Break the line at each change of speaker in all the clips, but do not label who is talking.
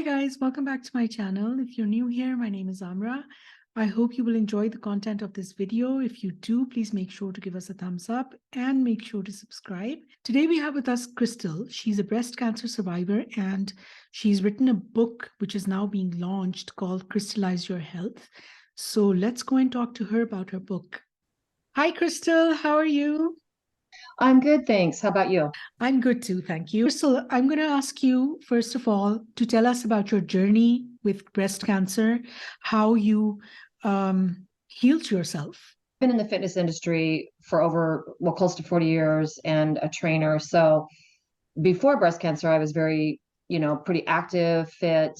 guys, welcome back to my channel. If you're new here, my name is Amra. I hope you will enjoy the content of this video. If you do, please make sure to give us a thumbs up and make sure to subscribe. Today we have with us Crystal. She's a breast cancer survivor and she's written a book which is now being launched called Crystallize Your Health. So let's go and talk to her about her book. Hi, Crystal. How are you?
I'm good, thanks. How about you?
I'm good too, thank you. Crystal, I'm going to ask you, first of all, to tell us about your journey with breast cancer, how you healed yourself.
Been in the fitness industry for close to 40 years and a trainer. So before breast cancer, I was very, pretty active, fit,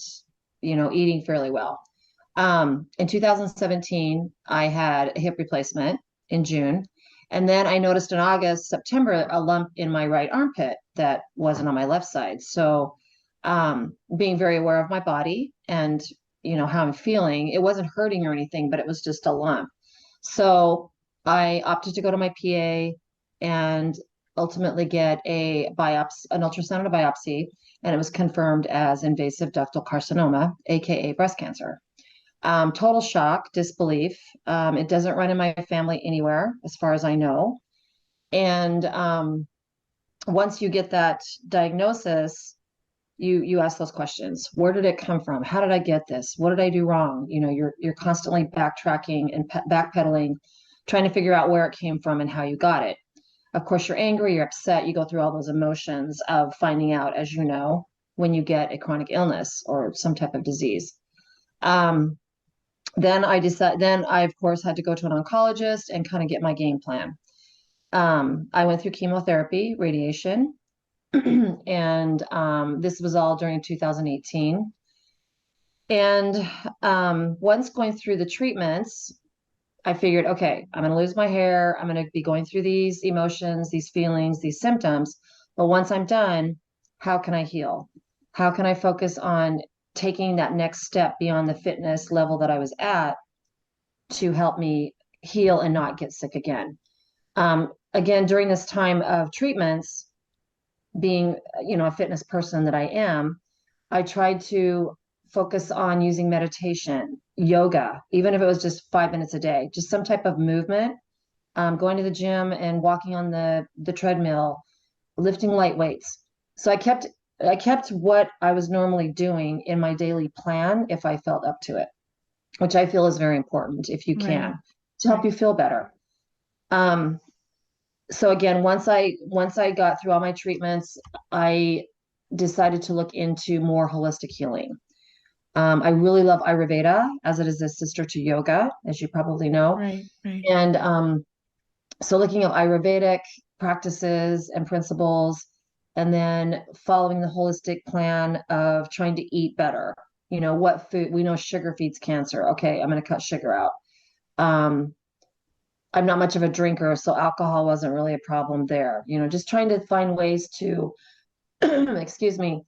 eating fairly well. In 2017, I had a hip replacement in June. And then I noticed in August, September, a lump in my right armpit that wasn't on my left side. So being very aware of my body and, how I'm feeling, it wasn't hurting or anything, but it was just a lump. So I opted to go to my PA and ultimately get a biopsy, an ultrasound and a biopsy, and it was confirmed as invasive ductal carcinoma, aka breast cancer. Total shock, disbelief. It doesn't run in my family anywhere, as far as I know. And once you get that diagnosis, you ask those questions. Where did it come from? How did I get this? What did I do wrong? You're constantly backtracking and backpedaling, trying to figure out where it came from and how you got it. Of course, you're angry, you're upset, you go through all those emotions of finding out, as you know, when you get a chronic illness or some type of disease. Then I of course had to go to an oncologist and kind of get my game plan. I went through chemotherapy, radiation, and this was all during 2018. And once going through the treatments, I figured, okay, I'm going to lose my hair. I'm going to be going through these emotions, these feelings, these symptoms. But once I'm done, how can I heal? How can I focus on taking that next step beyond the fitness level that I was at to help me heal and not get sick again? Again, during this time of treatments, being, a fitness person that I am, I tried to focus on using meditation, yoga, even if it was just 5 minutes a day, just some type of movement, going to the gym and walking on the treadmill, lifting light weights. So I kept what I was normally doing in my daily plan if I felt up to it, which I feel is very important if you can,
Right.
to help you feel better. So again, once I got through all my treatments, I decided to look into more holistic healing. I really love Ayurveda, as it is a sister to yoga, as you probably know.
Right.
And so looking at Ayurvedic practices and principles, and then following the holistic plan of trying to eat better. What food, we know sugar feeds cancer. Okay, I'm going to cut sugar out. I'm not much of a drinker, so alcohol wasn't really a problem there. Just trying to find ways to, excuse me,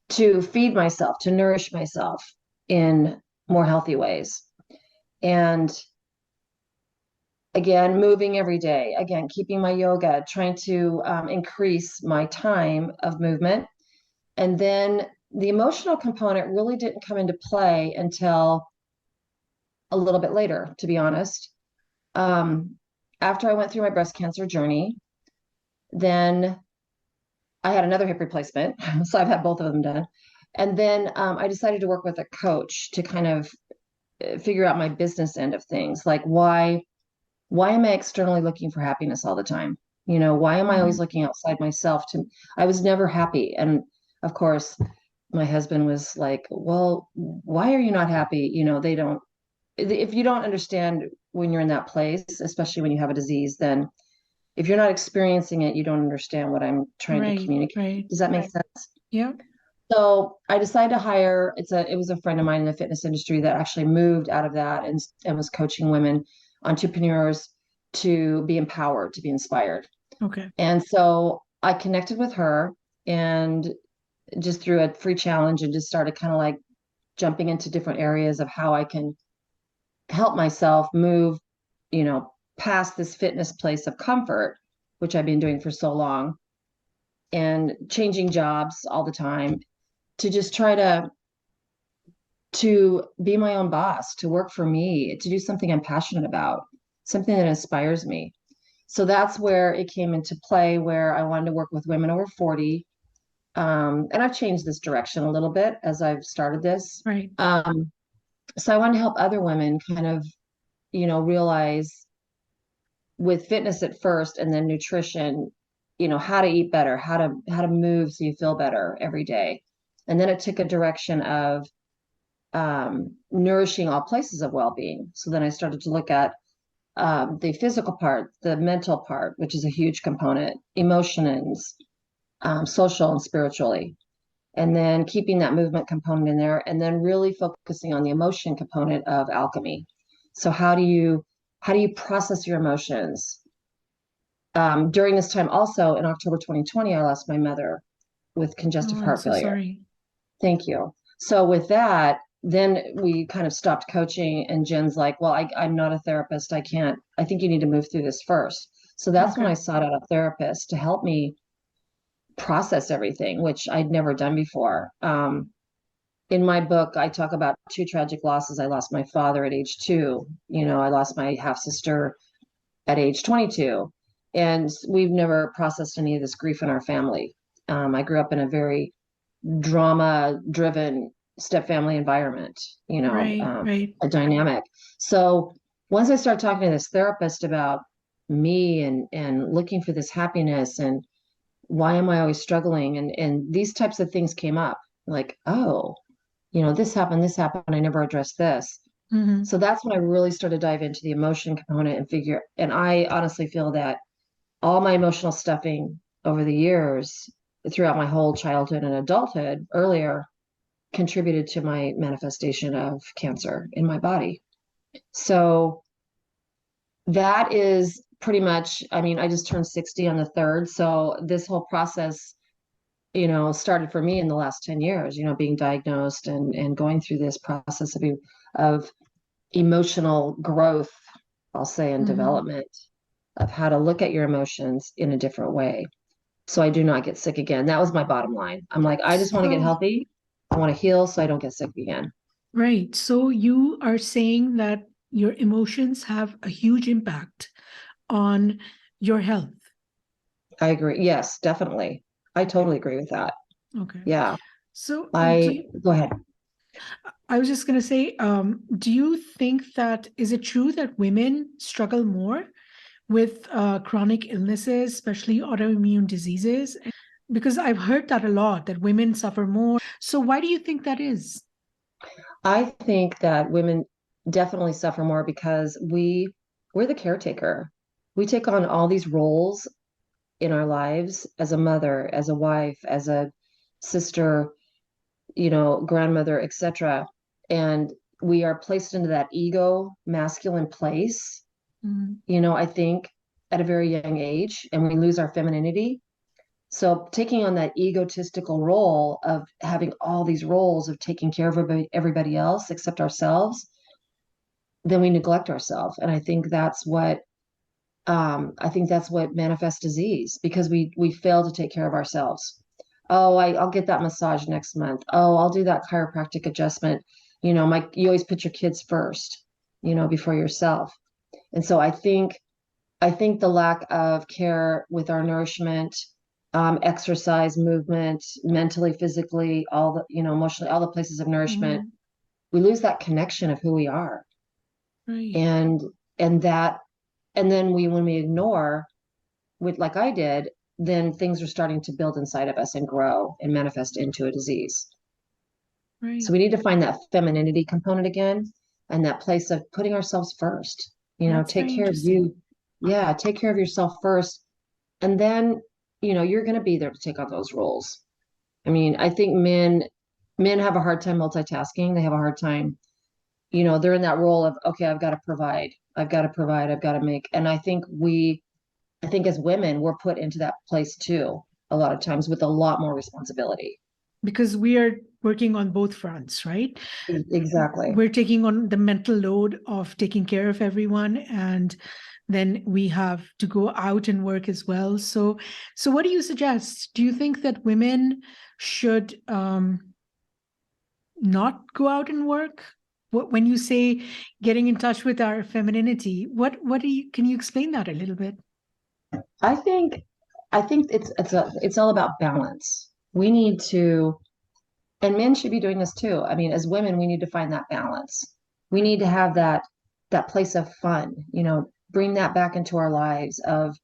to feed myself, to nourish myself in more healthy ways. And again, moving every day, again, keeping my yoga, trying to increase my time of movement. And then the emotional component really didn't come into play until a little bit later, to be honest. After I went through my breast cancer journey, then I had another hip replacement. So I've had both of them done. And then I decided to work with a coach to kind of figure out my business end of things. Like why am I externally looking for happiness all the time? Why am I always looking outside myself I was never happy. And of course, my husband was like, well, why are you not happy? If you don't understand when you're in that place, especially when you have a disease, then if you're not experiencing it, you don't understand what I'm trying to communicate.
Right.
Does that make sense?
Yeah.
So I decided to hire, it was a friend of mine in the fitness industry that actually moved out of that and was coaching women, entrepreneurs, to be empowered, to be inspired.
Okay.
And so I connected with her and just through a free challenge and just started kind of like jumping into different areas of how I can help myself move, past this fitness place of comfort, which I've been doing for so long, and changing jobs all the time, to just try to to be my own boss, to work for me, to do something I'm passionate about, something that inspires me. So that's where it came into play, where I wanted to work with women over 40. And I've changed this direction a little bit as I've started this.
Right.
So I wanted to help other women kind of, realize with fitness at first and then nutrition, how to eat better, how to move so you feel better every day. And then it took a direction of nourishing all places of well-being. So then I started to look at the physical part, the mental part, which is a huge component, emotions, social and spiritually, and then keeping that movement component in there, and then really focusing on the emotion component of alchemy. So how do you process your emotions? During this time, also in October 2020, I lost my mother with congestive
Oh, I'm
heart
so
failure.
sorry.
Thank you. So with that, then we kind of stopped coaching, and Jen's like, well, I'm not a therapist. I think you need to move through this first. So that's when
Okay.
I sought out a therapist to help me process everything, which I'd never done before. In my book, I talk about two tragic losses. I lost my father at age 2. I lost my half sister at age 22. And we've never processed any of this grief in our family. I grew up in a very drama driven step family environment,
Right. Right.
a dynamic. So once I started talking to this therapist about me and looking for this happiness and why am I always struggling, and these types of things came up, like, oh, this happened, I never addressed this.
Hmm.
So that's when I really started to dive into the emotion component and I honestly feel that all my emotional stuffing over the years, throughout my whole childhood and adulthood earlier, contributed to my manifestation of cancer in my body. So that is pretty much, I mean, I just turned 60 on the 3rd. So this whole process, started for me in the last 10 years, being diagnosed and going through this process of emotional growth, I'll say, and
Hmm.
development of how to look at your emotions in a different way. So I do not get sick again. That was my bottom line. I'm like, I just want to get
So,
healthy. I want to heal so I don't get sick again.
right. So you are saying that your emotions have a huge impact on your health.
I agree. Yes, definitely. I
Okay.
totally agree with that.
Okay.
Yeah.
So
I go ahead.
I was just going to say, do you think that, is it true that women struggle more with chronic illnesses, especially autoimmune diseases? Because I've heard that a lot, that women suffer more. So why do you think that is?
I think that women definitely suffer more because we're the caretaker. We take on all these roles in our lives as a mother, as a wife, as a sister, grandmother, etc. And we are placed into that ego masculine place,
Mhm.
I think at a very young age, and we lose our femininity. So taking on that egotistical role of having all these roles of taking care of everybody else except ourselves, then we neglect ourselves. And I think that's what manifests disease, because we fail to take care of ourselves. Oh, I'll get that massage next month. Oh, I'll do that chiropractic adjustment. You always put your kids first, before yourself. And so I think the lack of care with our nourishment, exercise, movement, mentally, physically, all the, emotionally, all the places of nourishment,
Mhm.
we lose that connection of who we are.
Right.
And and that and then when we ignore, with like I did, then things are starting to build inside of us and grow and manifest into a disease. So
Right.
we need to find that femininity component again, and that place of putting ourselves first.
That's
Take
very
care of
interesting.
you. Yeah, take care of yourself first. And then, you're going to be there to take on those roles. I mean, I think men have a hard time multitasking. They have a hard time, they're in that role of, okay, I've got to provide. I've got to provide. I've got to make. And I think as women, we're put into that place too, a lot of times with a lot more responsibility.
Because we are working on both fronts, right?
Exactly.
We're taking on the mental load of taking care of everyone, and then we have to go out and work as well. So what do you suggest? Do you think that women should not go out and work? When you say getting in touch with our femininity, what do you, can you explain that a little bit?
I think it's all about balance. We need to, and men should be doing this too. I mean, as women, we need to find that balance. We need to have that place of fun, bring that back into our lives of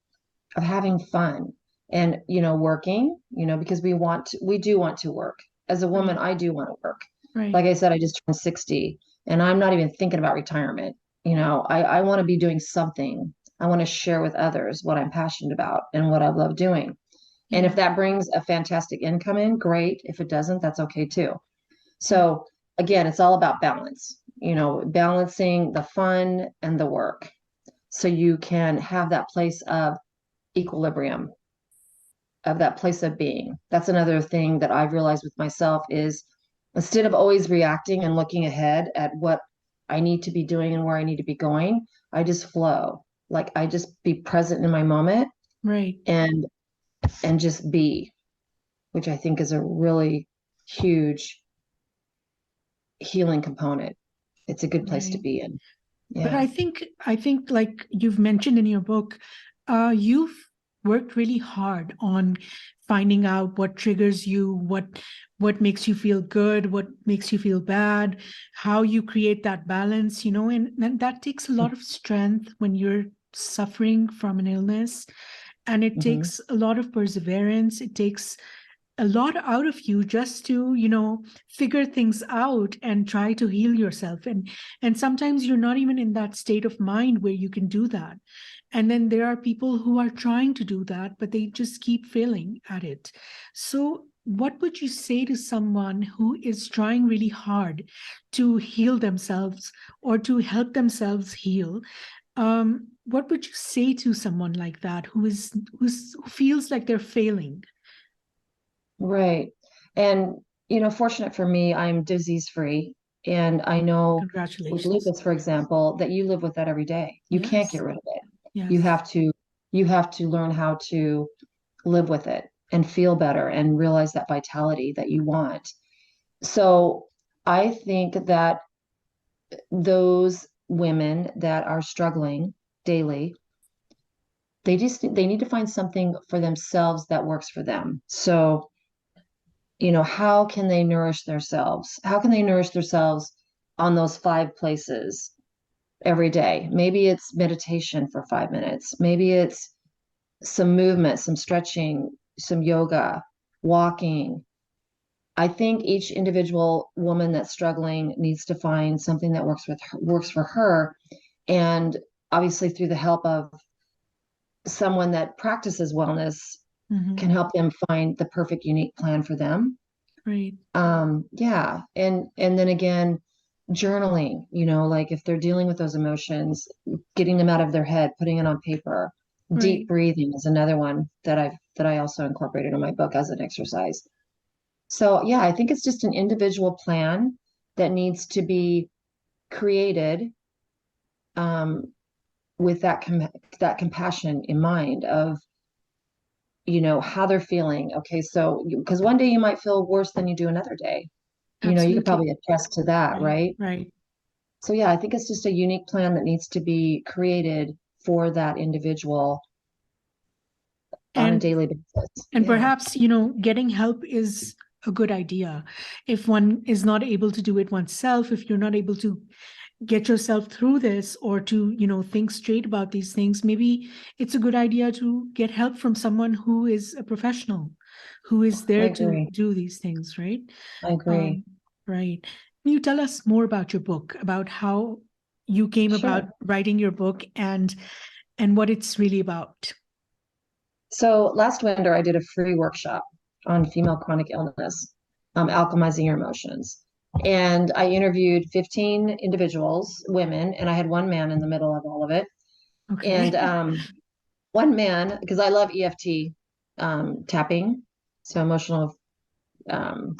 having fun and, working, because we do want to work. As a woman, I do want to work.
Right.
Like I said, I just turned 60 and I'm not even thinking about retirement. I want to be doing something. I want to share with others what I'm passionate about and what I love doing. And if that brings a fantastic income in, great. If it doesn't, that's okay too. So again, it's all about balance, balancing the fun and the work so you can have that place of equilibrium, of that place of being. That's another thing that I've realized with myself is instead of always reacting and looking ahead at what I need to be doing and where I need to be going, I just flow. Like I just be present in my moment.
Right.
And just be, which I think is a really huge healing component. It's a good place to be in. Yeah.
But I think like you've mentioned in your book, you've worked really hard on finding out what triggers you, what makes you feel good, what makes you feel bad, how you create that balance, and that takes a lot of strength when you're suffering from an illness. And it takes a lot of perseverance. It takes a lot out of you just to figure things out and try to heal yourself, and sometimes you're not even in that state of mind where you can do that. And then there are people who are trying to do that, but they just keep failing at it. So what would you say to someone who is trying really hard to heal themselves or to help themselves heal? What would you say to someone like that who feels like they're failing?
Right. And, fortunate for me, I'm disease free. And I know with
Congratulations.
lupus, for example, that you live with that every day. You can't get
Yes.
rid of it. You
Yes.
have to, you have to learn how to live with it and feel better and realize that vitality that you want. So I think that those women that are struggling daily, they need to find something for themselves that works for them. So how can they nourish themselves? How can they nourish themselves on those 5 places every day? Maybe it's meditation for 5 minutes. Maybe it's some movement, some stretching, some yoga, walking. I think each individual woman that's struggling needs to find something that works for her. And obviously through the help of someone that practices wellness can help them find the perfect unique plan for them.
Right.
Yeah. And then again, journaling, like if they're dealing with those emotions, getting them out of their head, putting it on paper. Deep
Right.
breathing is another one that I also incorporated in my book as an exercise. So yeah, I think it's just an individual plan that needs to be created um, with that compassion in mind of how they're feeling. Okay, so because one day you might feel worse than you do another day. You could
Absolutely.
probably attest to that,
Right.
right?
Right.
So yeah, I think it's just a unique plan that needs to be created for that individual on a
And
daily basis.
and
Yeah,
perhaps, getting help is a good idea. If one is not able to do it oneself, if you're not able to get yourself through this or to, think straight about these things, maybe it's a good idea to get help from someone who is a professional, who is
I
there to
agree.
do these things, right?
I agree.
Um, right. Can you tell us more about your book, about how you came about
Sure.
writing your book and what it's really about?
So last winter, I did a free workshop on female chronic illness, alchemizing your emotions. And I interviewed 15 individuals, women, and I had one man in the middle of all of it. And
Okay.
one man, because I love EFT tapping, so emotional um,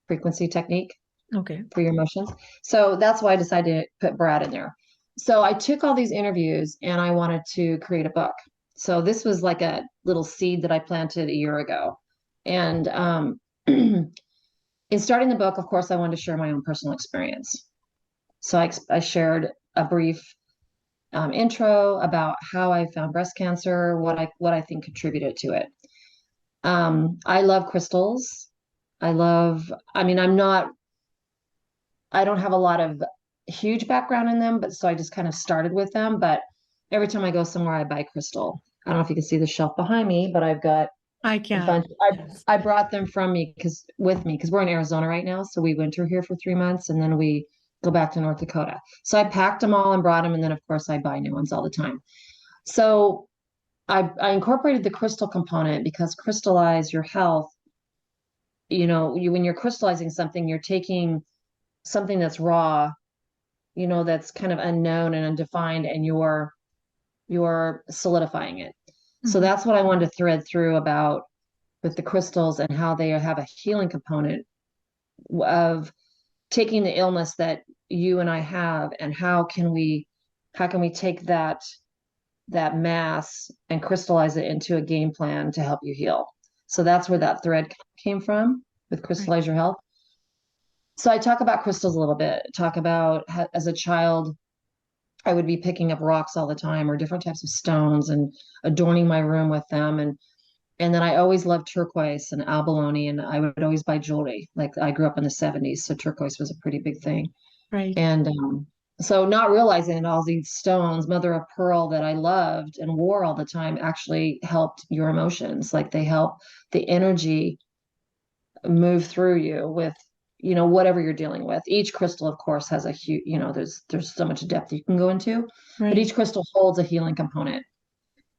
frequency technique
Okay.
for your emotions. So that's why I decided to put Brad in there. So I took all these interviews and I wanted to create a book. So this was like a little seed that I planted a year ago. And it in starting the book, of course, I wanted to share my own personal experience. So I shared a brief intro about how I found breast cancer, what I think contributed to it. I love crystals. I mean, I don't have a lot of huge background in them, but so I just kind of started with them. But every time I go somewhere, I buy crystal. I don't know if you can see the shelf behind me, but I've got
I
a bunch.
can. Yes.
I brought them with me because we're in Arizona right now. So we winter here for 3 months and then we go back to North Dakota. So I packed them all and brought them. And then of course I buy new ones all the time. So I incorporated the crystal component because Crystalise Your Health, when you're crystallizing something, you're taking something that's raw, that's kind of unknown and undefined, and you're solidifying it. So
Mhm.
that's what I wanted to thread through about with the crystals and how they have a healing component of taking the illness that you and I have, and how can we take that mass and crystallize it into a game plan to help you heal. So that's where that thread came from with
Right.
Crystallize Your Health. So I talk about crystals a little bit, talk about how, as a child, I would be picking up rocks all the time or different types of stones and adorning my room with them. And then I always loved turquoise and abalone, and I would always buy jewelry. Like I grew up in the 70s, so turquoise was a pretty big thing.
Right.
And so not realizing all these stones, mother of pearl that I loved and wore all the time actually helped your emotions. Like they help the energy move through you with, whatever you're dealing with. Each crystal, of course, has a huge, there's so much depth you can go into, but
Right.
each crystal holds a healing component,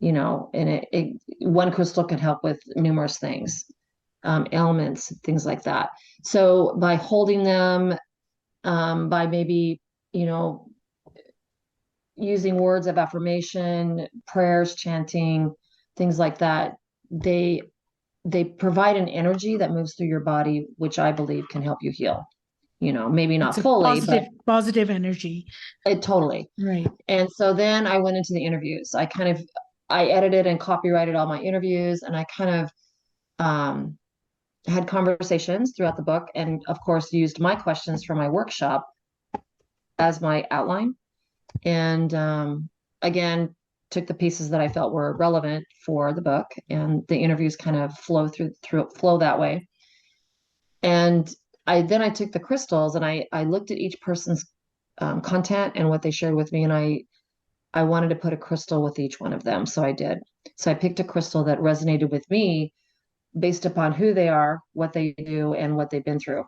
and one crystal can help with numerous things, ailments, things like that. So by holding them, by maybe, you know, using words of affirmation, prayers, chanting, things like that, they provide an energy that moves through your body, which I believe can help you heal. Maybe
It's
not
a
fully, but
positive energy.
it totally.
Right.
And so then I went into the interviews. I edited and copyrighted all my interviews, and I kind of had conversations throughout the book, and of course used my questions from my workshop as my outline. And again, took the pieces that I felt were relevant for the book, and the interviews kind of flow that way. And I took the crystals and I looked at each person's content and what they shared with me, and I wanted to put a crystal with each one of them, so I did. So I picked a crystal that resonated with me based upon who they are, what they do, and what they've been through.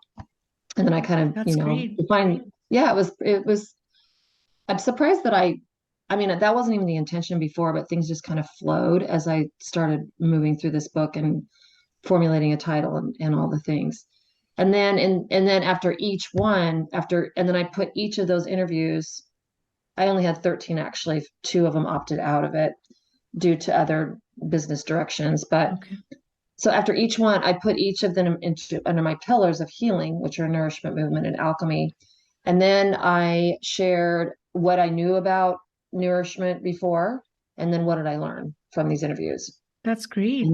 And then I kind of,
That's great.
defined. Yeah, it was. I'm surprised that I mean, that wasn't even the intention before, but things just kind of flowed as I started moving through this book and formulating a title and all the things. And then after each one, and then I put each of those interviews, I only had 13 actually. Two of them opted out of it due to other business directions. But
Okay.
so after each one, I put each of them under my pillars of healing, which are nourishment, movement, and alchemy. And then I shared what I knew about nourishment before, and then what did I learn from these interviews.
That's
And
great.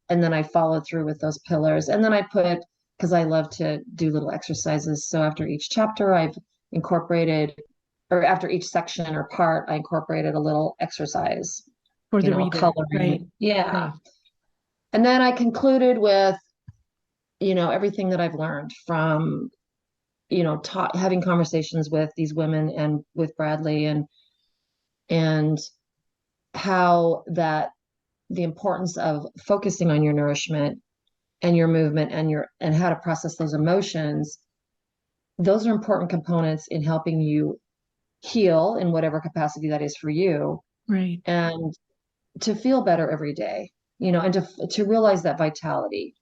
then I followed through with those pillars. And then I put, because I love to do little exercises. So after each chapter, I've incorporated, or after each section or part, I incorporated a little exercise,
For the reader. Right.
coloring. Yeah.
Right.
And then I concluded with, everything that I've learned from, having conversations with these women and with Bradley, and how that the importance of focusing on your nourishment and your movement and how to process those emotions. Those are important components in helping you heal in whatever capacity that is for you,
Right.
and to feel better every day, and to realize that vitality,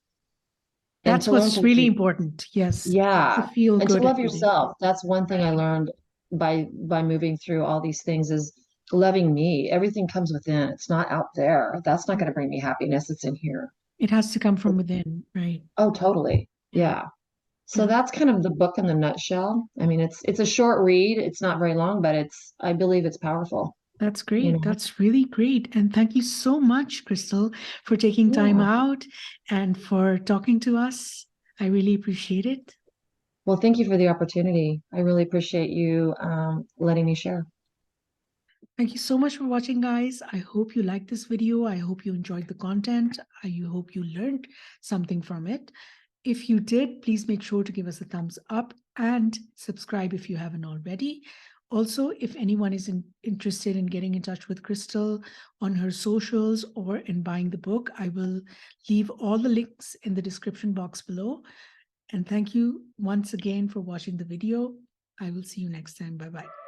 and
That's
to learn
what's
to
really important. Yes. To
yeah,
feel
and to
good
love
every day.
yourself. That's one thing I learned by moving through all these things, is loving me. Everything comes within. It's not out there. That's not going to bring me happiness. It's in here.
It has to come from within. Right.
Oh, totally.
Yeah.
Yeah. So
Yeah.
that's kind of the book in the nutshell. I mean, it's a short read. It's not very long, but I believe it's powerful,
That's
you
great.
know.
That's really great. And thank you so much, Crystal, for taking time
Yeah.
out and for talking to us. I really appreciate it.
Well, thank you for the opportunity. I really appreciate you letting me share.
Thank you so much for watching, guys. I hope you liked this video. I hope you enjoyed the content. I hope you learned something from it. If you did, please make sure to give us a thumbs up and subscribe if you haven't already. Also, if anyone is interested in getting in touch with Crystal on her socials or in buying the book, I will leave all the links in the description box below. And thank you once again for watching the video. I will see you next time. Bye-bye.